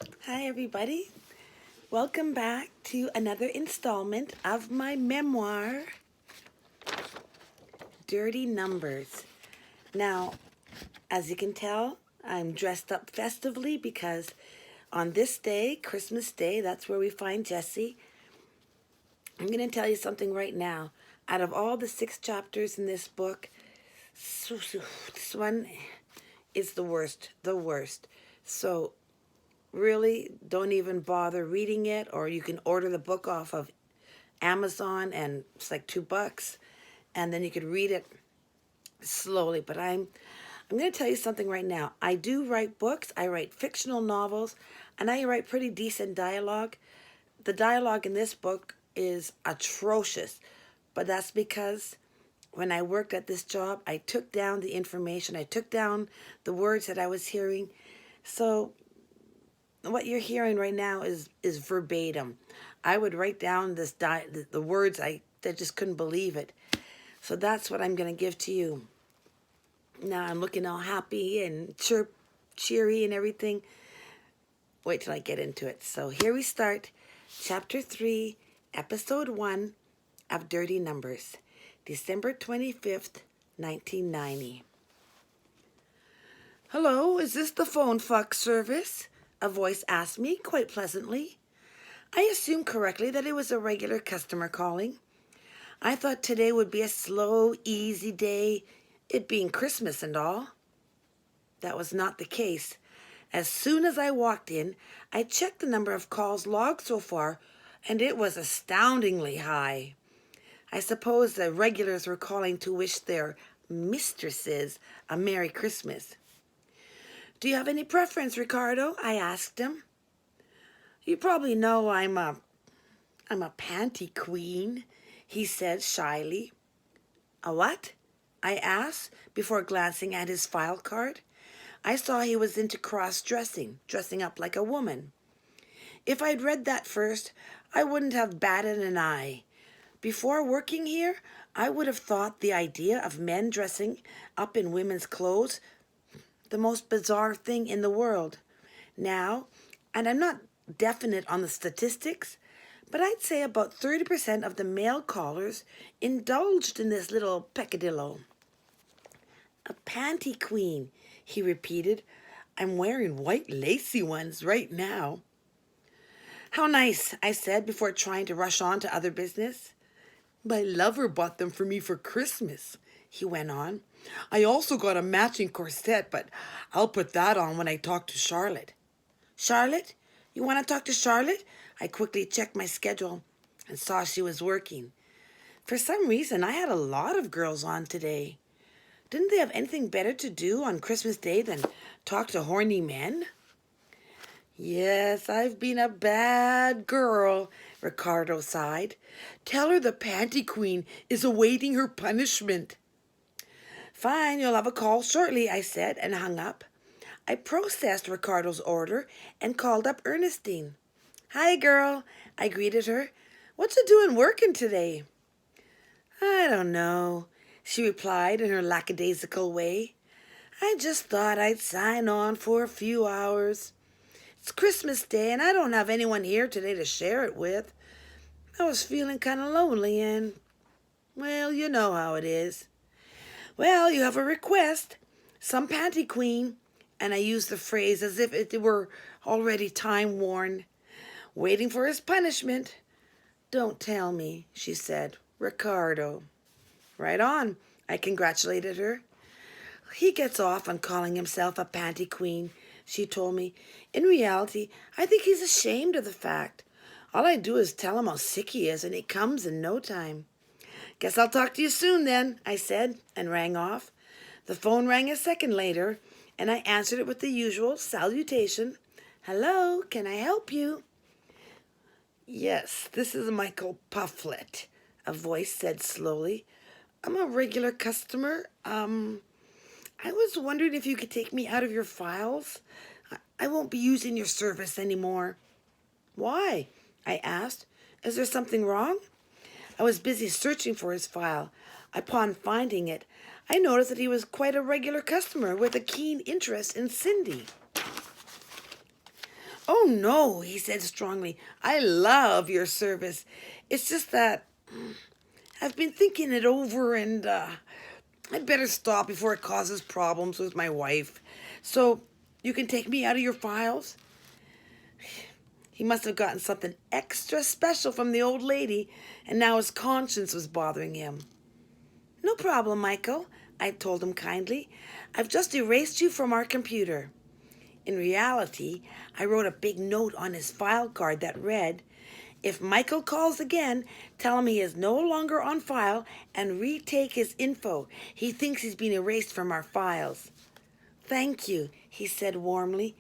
Hi, everybody. Welcome back to another installment of my memoir, Dirty Numbers. Now, as you can tell, I'm dressed up festively because on this day, Christmas Day, that's where we find Jessie. I'm going to tell you something right now. Out of all the 6 chapters in this book, this one is the worst, the worst. So really don't even bother reading it, or you can order the book off of Amazon and it's like $2, and then you could read it slowly. But I'm going to tell you something right now. I do write books. I write fictional novels, and I write pretty decent dialogue. The dialogue in this book is atrocious, but that's because when I worked at this job, I took down the information. I took down the words that I was hearing. So what you're hearing right now is verbatim. I would write down the words. I just couldn't believe it. So that's what I'm going to give to you. Now I'm looking all happy and cheery and everything. Wait till I get into it. So here we start. Chapter 3, Episode 1 of Dirty Numbers. December 25th, 1990. Hello, is this the phone fax service? A voice asked me quite pleasantly. I assumed correctly that it was a regular customer calling. I thought today would be a slow, easy day, it being Christmas and all. That was not the case. As soon as I walked in, I checked the number of calls logged so far, and it was astoundingly high. I suppose the regulars were calling to wish their mistresses a Merry Christmas. Do you have any preference, Ricardo? I asked him. You probably know I'm a panty queen, he said shyly. A what? I asked before glancing at his file card. I saw he was into cross-dressing, dressing up like a woman. If I'd read that first, I wouldn't have batted an eye. Before working here, I would have thought the idea of men dressing up in women's clothes the most bizarre thing in the world. Now, and I'm not definite on the statistics, but I'd say about 30% of the male callers indulged in this little peccadillo. A panty queen, he repeated. I'm wearing white lacy ones right now. How nice, I said before trying to rush on to other business. My lover bought them for me for Christmas, he went on. I also got a matching corset, but I'll put that on when I talk to Charlotte. Charlotte? You want to talk to Charlotte? I quickly checked my schedule and saw she was working. For some reason, I had a lot of girls on today. Didn't they have anything better to do on Christmas Day than talk to horny men? Yes, I've been a bad girl, Ricardo sighed. Tell her the panty queen is awaiting her punishment. Fine, you'll have a call shortly, I said, and hung up. I processed Ricardo's order and called up Ernestine. Hi, girl, I greeted her. What you doing working today? I don't know, she replied in her lackadaisical way. I just thought I'd sign on for a few hours. It's Christmas Day and I don't have anyone here today to share it with. I was feeling kind of lonely and, well, you know how it is. Well, you have a request. Some panty queen. And I used the phrase as if it were already time-worn. Waiting for his punishment. Don't tell me, she said. Ricardo. Right on, I congratulated her. He gets off on calling himself a panty queen, she told me. In reality, I think he's ashamed of the fact. All I do is tell him how sick he is, and he comes in no time. Guess I'll talk to you soon then, I said, and rang off. The phone rang a second later, and I answered it with the usual salutation. Hello, can I help you? Yes, this is Michael Pufflet, a voice said slowly. I'm a regular customer. I was wondering if you could take me out of your files. I won't be using your service anymore. Why? I asked. Is there something wrong? I was busy searching for his file. Upon finding it, I noticed that he was quite a regular customer with a keen interest in Cindy. Oh no, he said strongly. I love your service. It's just that I've been thinking it over and I'd better stop before it causes problems with my wife. So you can take me out of your files? He must have gotten something extra special from the old lady, and now his conscience was bothering him. No problem, Michael, I told him kindly. I've just erased you from our computer. In reality, I wrote a big note on his file card that read, "If Michael calls again, tell him he is no longer on file and retake his info. He thinks he's been erased from our files." "Thank you," he said warmly.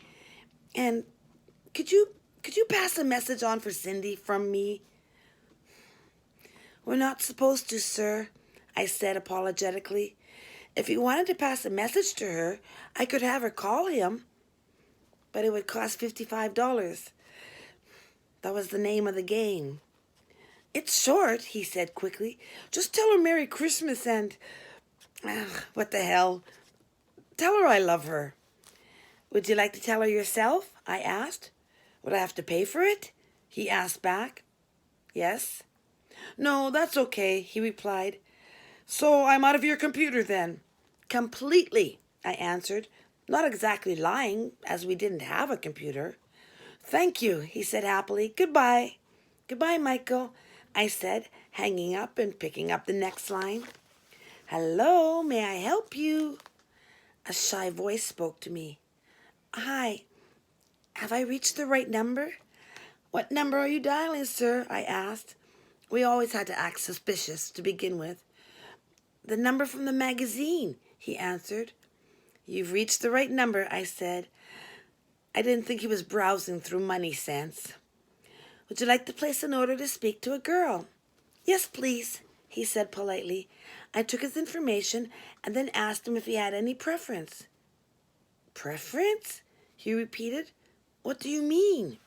"And could you pass a message on for Cindy from me?" "We're not supposed to, sir," I said apologetically. "If you wanted to pass a message to her, I could have her call him, but it would cost $55. That was the name of the game." "It's short," he said quickly. "Just tell her Merry Christmas and... what the hell? Tell her I love her." "Would you like to tell her yourself?" I asked. "Would I have to pay for it?" he asked back. "Yes." "No, that's okay," he replied. "So I'm out of your computer then?" "Completely," I answered, not exactly lying, as we didn't have a computer. "Thank you," he said happily. "Goodbye." "Goodbye, Michael," I said, hanging up and picking up the next line. "Hello, may I help you?" A shy voice spoke to me. "Hi, have I reached the right number?" "What number are you dialing, sir?" I asked. We always had to act suspicious to begin with. "The number from the magazine," he answered. "You've reached the right number," I said. I didn't think he was browsing through money cents. "Would you like to place an order to speak to a girl?" "Yes, please," he said politely. I took his information and then asked him if he had any preference. "Preference?" he repeated. "What do you mean?"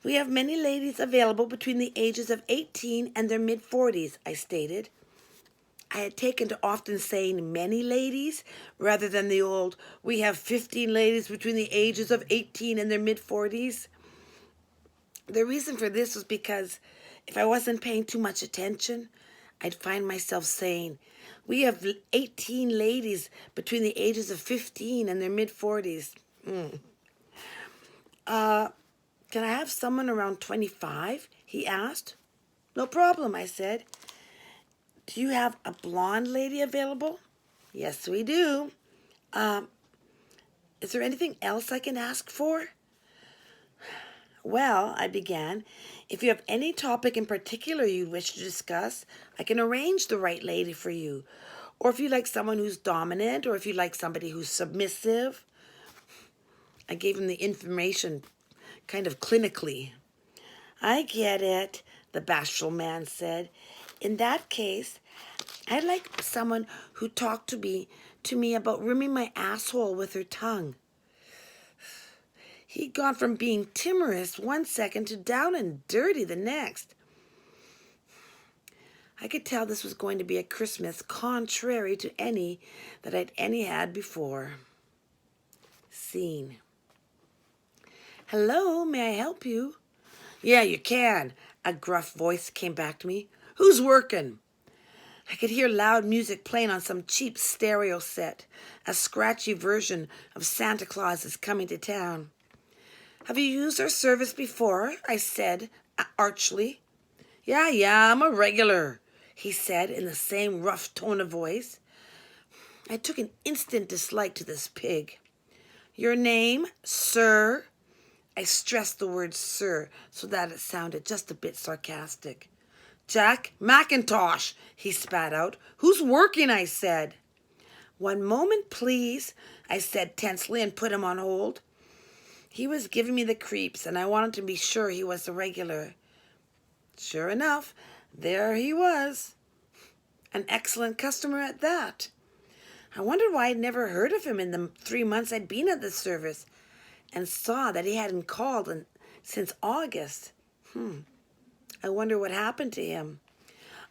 "We have many ladies available between the ages of 18 and their mid-40s, I stated. I had taken to often saying many ladies rather than the old, "We have 15 ladies between the ages of 18 and their mid-40s. The reason for this was because if I wasn't paying too much attention, I'd find myself saying, "We have 18 ladies between the ages of 15 and their mid-40s. Can I have someone around 25? He asked. "No problem," I said. "Do you have a blonde lady available?" "Yes, we do." Is there anything else I can ask for?" "Well," I began, "if you have any topic in particular you wish to discuss, I can arrange the right lady for you. Or if you like someone who's dominant, or if you like somebody who's submissive." I gave him the information kind of clinically. "I get it," the bashful man said. "In that case, I'd like someone who talked to me about rimming my asshole with her tongue." He'd gone from being timorous one second to down and dirty the next. I could tell this was going to be a Christmas contrary to any that I'd had before. Scene. "Hello, may I help you?" "Yeah, you can," a gruff voice came back to me. "Who's working?" I could hear loud music playing on some cheap stereo set, a scratchy version of Santa Claus is Coming to Town. "Have you used our service before?" I said archly. Yeah, I'm a regular," he said in the same rough tone of voice. I took an instant dislike to this pig. "Your name, sir?" I stressed the word "sir" so that it sounded just a bit sarcastic. "Jack McIntosh," he spat out. "Who's working?" I said. "One moment, please," I said tensely and put him on hold. He was giving me the creeps, and I wanted to be sure he was a regular. Sure enough, there he was. An excellent customer at that. I wondered why I'd never heard of him in the 3 months I'd been at the service, and saw that he hadn't called since August. I wonder what happened to him.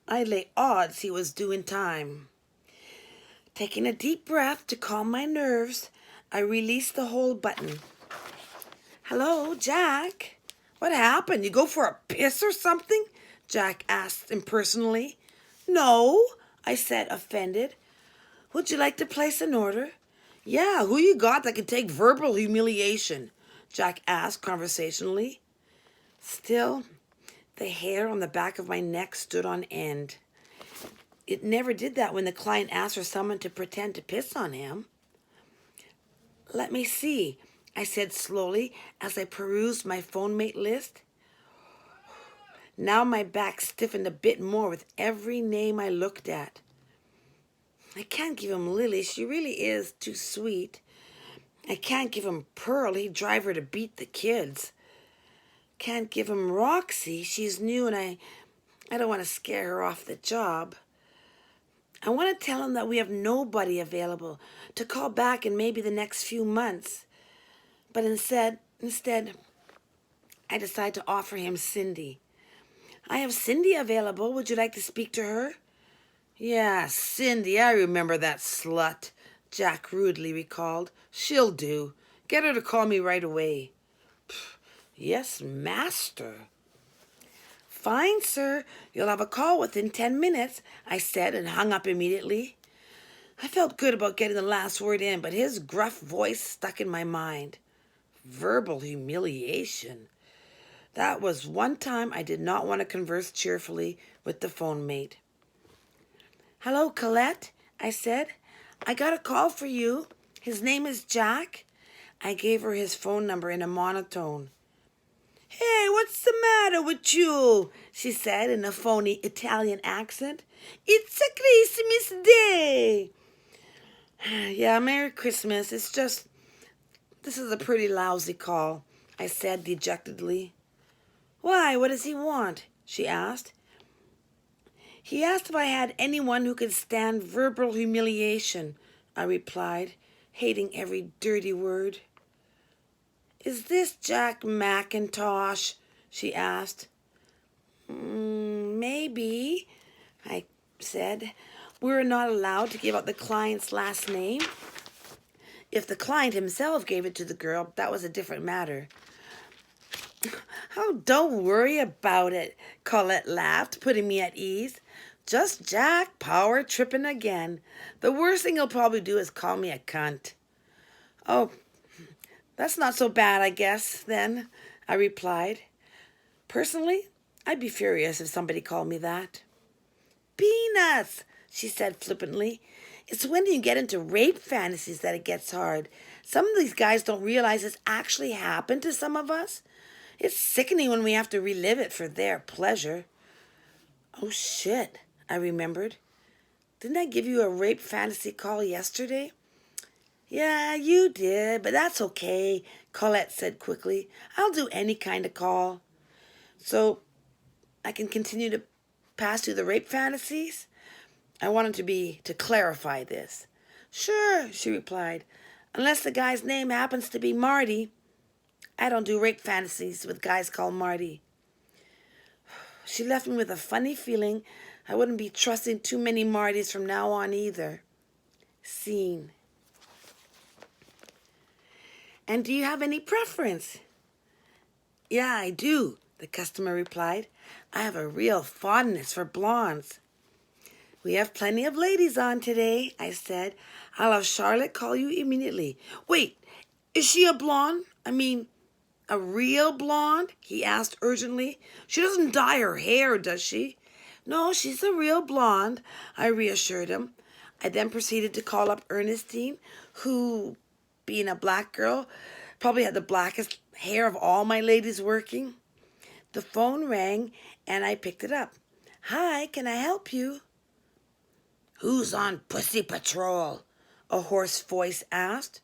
I'd lay odds he was due in time. Taking a deep breath to calm my nerves, I released the hold button. Hello, Jack. What happened? You go for a piss or something? Jack asked impersonally. No, I said, offended. Would you like to place an order? Yeah, who you got that can take verbal humiliation? Jack asked conversationally. Still, the hair on the back of my neck stood on end. It never did that when the client asked for someone to pretend to piss on him. Let me see, I said slowly as I perused my phone mate list. Now my back stiffened a bit more with every name I looked at. I can't give him Lily, she really is too sweet. I can't give him Pearl, he'd drive her to beat the kids. Can't give him Roxy, she's new and I don't want to scare her off the job. I want to tell him that we have nobody available to call back in maybe the next few months. But instead, I decide to offer him Cindy. I have Cindy available. Would you like to speak to her? Yeah, Cindy, I remember that slut, Jack rudely recalled. She'll do. Get her to call me right away. Yes, master. Fine, sir. You'll have a call within 10 minutes, I said and hung up immediately. I felt good about getting the last word in, but his gruff voice stuck in my mind. Verbal humiliation. That was one time I did not want to converse cheerfully with the phone mate. Hello, Colette, I said. I got a call for you. His name is Jack. I gave her his phone number in a monotone. Hey, what's the matter with you? She said in a phony Italian accent. It's a Christmas day. Yeah, Merry Christmas. This is a pretty lousy call, I said dejectedly. Why, what does he want? She asked. He asked if I had anyone who could stand verbal humiliation, I replied, hating every dirty word. Is this Jack McIntosh? She asked. Maybe, I said. We're not allowed to give out the client's last name. If the client himself gave it to the girl, that was a different matter. Oh, don't worry about it, Colette laughed, putting me at ease. Just Jack power tripping again. The worst thing he'll probably do is call me a cunt. Oh, that's not so bad, I guess, then, I replied. Personally, I'd be furious if somebody called me that. Peanuts, she said flippantly. It's when you get into rape fantasies that it gets hard. Some of these guys don't realize it's actually happened to some of us. It's sickening when we have to relive it for their pleasure. Oh, shit, I remembered. Didn't I give you a rape fantasy call yesterday? Yeah, you did, but that's okay, Colette said quickly. I'll do any kind of call. So I can continue to pass through the rape fantasies? I wanted to clarify this. Sure, she replied, unless the guy's name happens to be Marty. I don't do rape fantasies with guys called Marty. She left me with a funny feeling I wouldn't be trusting too many Martys from now on either. Scene. And do you have any preference? Yeah, I do, the customer replied. I have a real fondness for blondes. We have plenty of ladies on today, I said. I'll have Charlotte call you immediately. Wait, is she a blonde? I mean, a real blonde? He asked urgently. She doesn't dye her hair, does she? No, she's a real blonde, I reassured him. I then proceeded to call up Ernestine, who, being a black girl, probably had the blackest hair of all my ladies working. The phone rang, and I picked it up. Hi, can I help you? Who's on Pussy Patrol? A hoarse voice asked.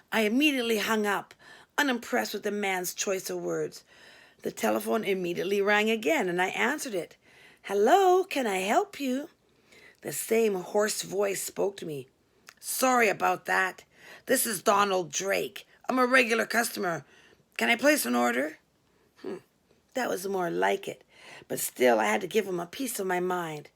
I immediately hung up, unimpressed with the man's choice of words. The telephone immediately rang again, and I answered it. Hello, can I help you? The same hoarse voice spoke to me. Sorry about that. This is Donald Drake. I'm a regular customer. Can I place an order? That was more like it, but still I had to give him a piece of my mind.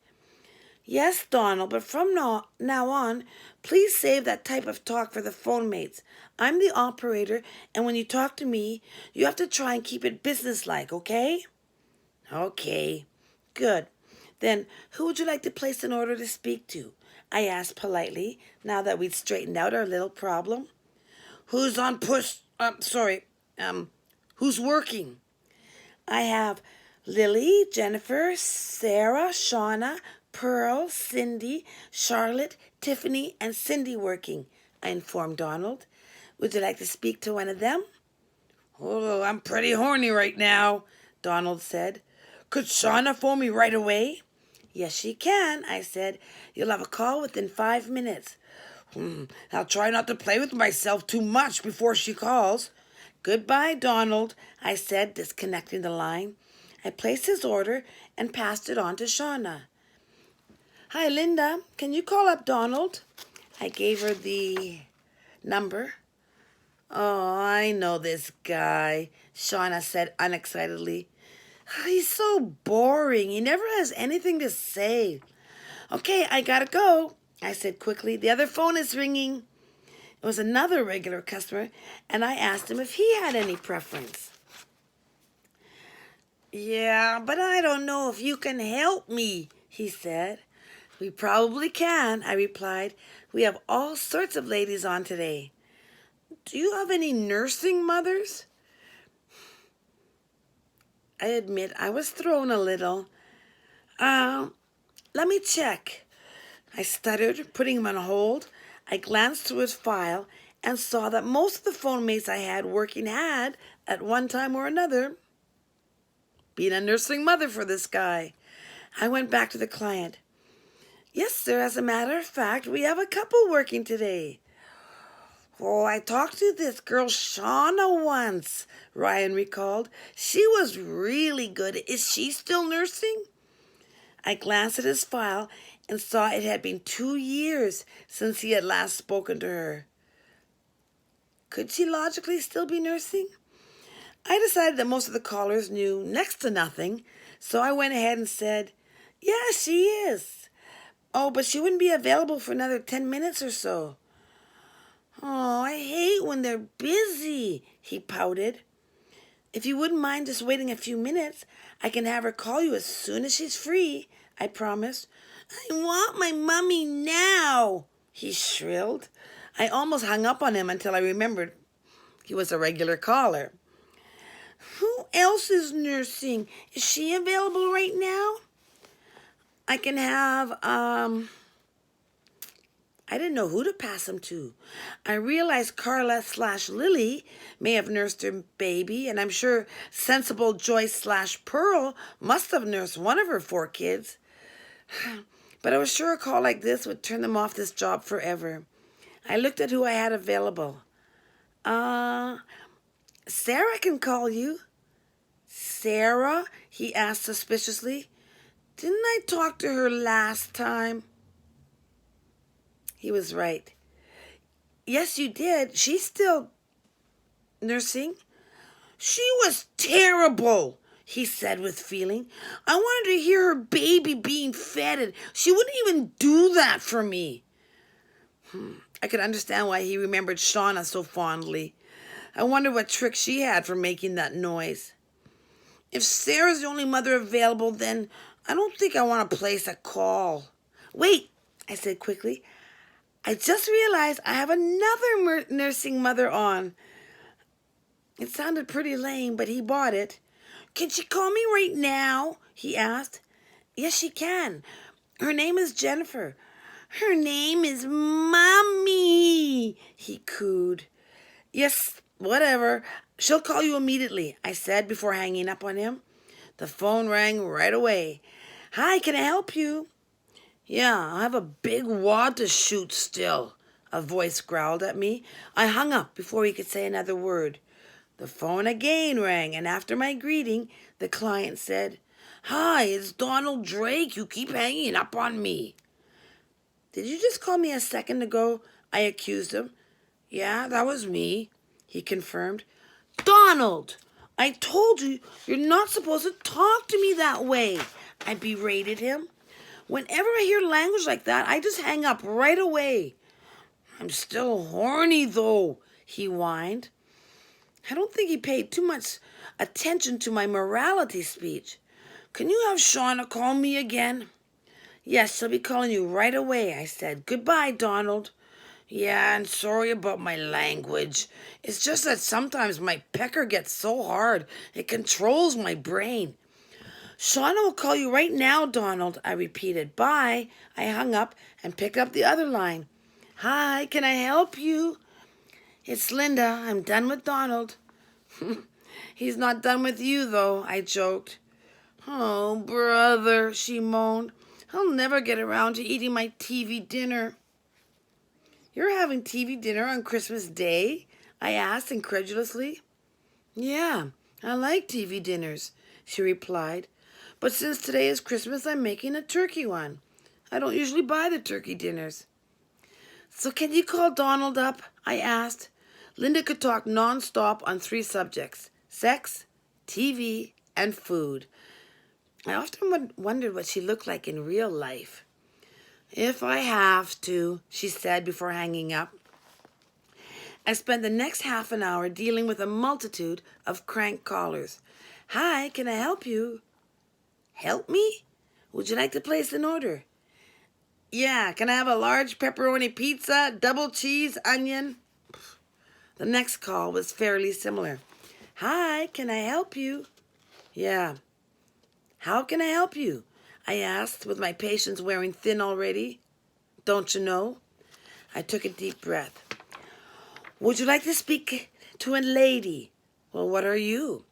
Yes, Donald, but from now on, please save that type of talk for the phone mates. I'm the operator, and when you talk to me, you have to try and keep it businesslike, okay? Okay, good. Then, who would you like to place an order to speak to? I asked politely, now that we'd straightened out our little problem. Who's on push? Who's working? I have Lily, Jennifer, Sarah, Shauna, Pearl, Cindy, Charlotte, Tiffany, and Cindy working, I informed Donald. Would you like to speak to one of them? Oh, I'm pretty horny right now, Donald said. Could Shauna phone me right away? Yes, she can, I said. You'll have a call within 5 minutes. I'll try not to play with myself too much before she calls. Goodbye, Donald, I said, disconnecting the line. I placed his order and passed it on to Shauna. Hi, Linda. Can you call up Donald? I gave her the number. Oh, I know this guy, Shauna said unexcitedly. He's so boring. He never has anything to say. Okay, I gotta go, I said quickly. The other phone is ringing. It was another regular customer, and I asked him if he had any preference. Yeah, but I don't know if you can help me, he said. We probably can, I replied. We have all sorts of ladies on today. Do you have any nursing mothers? I admit I was thrown a little. Let me check. I stuttered, putting him on hold. I glanced through his file and saw that most of the phone mates I had working had, at one time or another, been a nursing mother for this guy. I went back to the client. Yes, sir, as a matter of fact, we have a couple working today. Oh, I talked to this girl Shauna once, Ryan recalled. She was really good. Is she still nursing? I glanced at his file and saw it had been 2 years since he had last spoken to her. Could she logically still be nursing? I decided that most of the callers knew next to nothing, so I went ahead and said, yeah, she is. Oh, but she wouldn't be available for another 10 minutes or so. Oh, I hate when they're busy, he pouted. If you wouldn't mind just waiting a few minutes, I can have her call you as soon as she's free, I promised. I want my mummy now, he shrilled. I almost hung up on him until I remembered he was a regular caller. Who else is nursing? Is she available right now? I can have, I didn't know who to pass him to. I realized Carla/Lily may have nursed her baby, and I'm sure sensible Joyce/Pearl must have nursed one of her 4 kids. But I was sure a call like this would turn them off this job forever. I looked at who I had available. Sarah can call you. Sarah? He asked suspiciously. Didn't I talk to her last time? He was right. Yes, you did. She's still nursing. She was terrible, he said with feeling. I wanted to hear her baby being fed, and she wouldn't even do that for me. I could understand why he remembered Shauna so fondly. I wondered what trick she had for making that noise. If Sarah's the only mother available, then I don't think I want to place a call. Wait, I said quickly. I just realized I have another nursing mother on. It sounded pretty lame, but he bought it. Can she call me right now? He asked. Yes, she can. Her name is Jennifer. Her name is Mommy, he cooed. Yes, whatever. She'll call you immediately, I said before hanging up on him. The phone rang right away. Hi, can I help you? Yeah, I have a big wad to shoot still, a voice growled at me. I hung up before he could say another word. The phone again rang, and after my greeting, the client said, Hi, it's Donald Drake. You keep hanging up on me. Did you just call me a second ago? I accused him. Yeah, that was me, he confirmed. Donald, I told you you're not supposed to talk to me that way, I berated him. Whenever I hear language like that, I just hang up right away. I'm still horny, though, he whined. I don't think he paid too much attention to my morality speech. Can you have Shauna call me again? Yes, she'll be calling you right away, I said. Goodbye, Donald. Yeah, and sorry about my language. It's just that sometimes my pecker gets so hard, it controls my brain. Shauna will call you right now, Donald, I repeated. Bye. I hung up and picked up the other line. Hi, can I help you? It's Linda. I'm done with Donald. He's not done with you, though, I joked. Oh, brother, she moaned. I'll never get around to eating my TV dinner. You're having TV dinner on Christmas Day? I asked incredulously. Yeah, I like TV dinners, she replied. But since today is Christmas, I'm making a turkey one. I don't usually buy the turkey dinners. So can you call Donald up? I asked. Linda could talk nonstop on 3 subjects: sex, TV, and food. I often wondered what she looked like in real life. If I have to, she said before hanging up. I spent the next half an hour dealing with a multitude of crank callers. Hi, can I help you? Help me? Would you like to place an order? Yeah, can I have a large pepperoni pizza, double cheese, onion? The next call was fairly similar. Hi, can I help you? Yeah. How can I help you? I asked, with my patience wearing thin already. Don't you know? I took a deep breath. Would you like to speak to a lady? Well, what are you?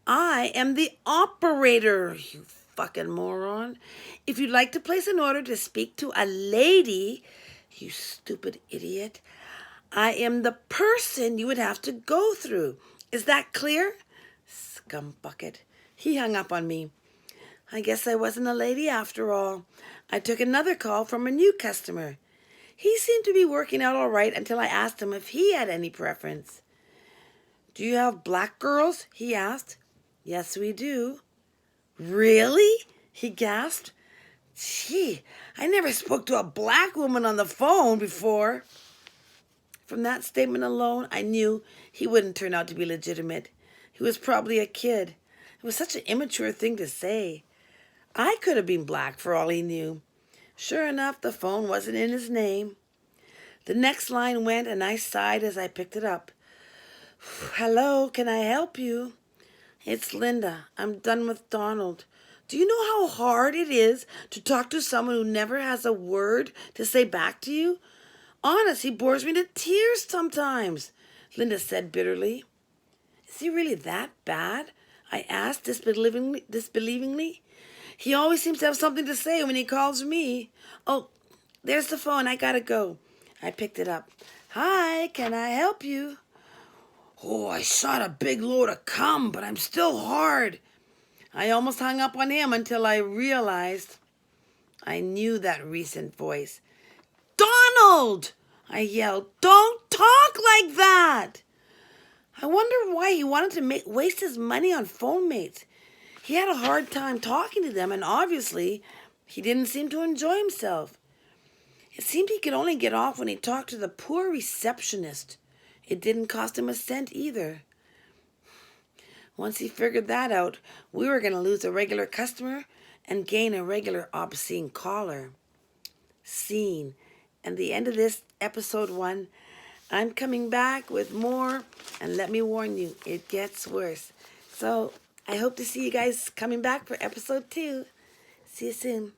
I am the operator, you fucking moron. If you'd like to place an order to speak to a lady, you stupid idiot, I am the person you would have to go through. Is that clear? Scumbucket. He hung up on me. I guess I wasn't a lady after all. I took another call from a new customer. He seemed to be working out all right until I asked him if he had any preference. Do you have black girls? He asked. Yes, we do. Really? He gasped. Gee, I never spoke to a black woman on the phone before. From that statement alone, I knew he wouldn't turn out to be legitimate. He was probably a kid. It was such an immature thing to say. I could have been black for all he knew. Sure enough, the phone wasn't in his name. The next line went, and I sighed as I picked it up. Hello, can I help you? It's Linda. I'm done with Donald. Do you know how hard it is to talk to someone who never has a word to say back to you? Honest, he bores me to tears sometimes, Linda said bitterly. Is he really that bad? I asked disbelievingly. He always seems to have something to say when he calls me. Oh, there's the phone. I gotta go. I picked it up. Hi, can I help you? Oh, I shot a big load of cum, but I'm still hard. I almost hung up on him until I realized I knew that recent voice. Donald! I yelled. Don't talk like that! I wonder why he wanted to waste his money on phone mates. He had a hard time talking to them, and obviously he didn't seem to enjoy himself. It seemed he could only get off when he talked to the poor receptionist. It didn't cost him a cent either. Once he figured that out, we were going to lose a regular customer and gain a regular obscene caller. Scene. And the end of this episode 1. I'm coming back with more, and let me warn you, it gets worse. So I hope to see you guys coming back for episode 2. See you soon.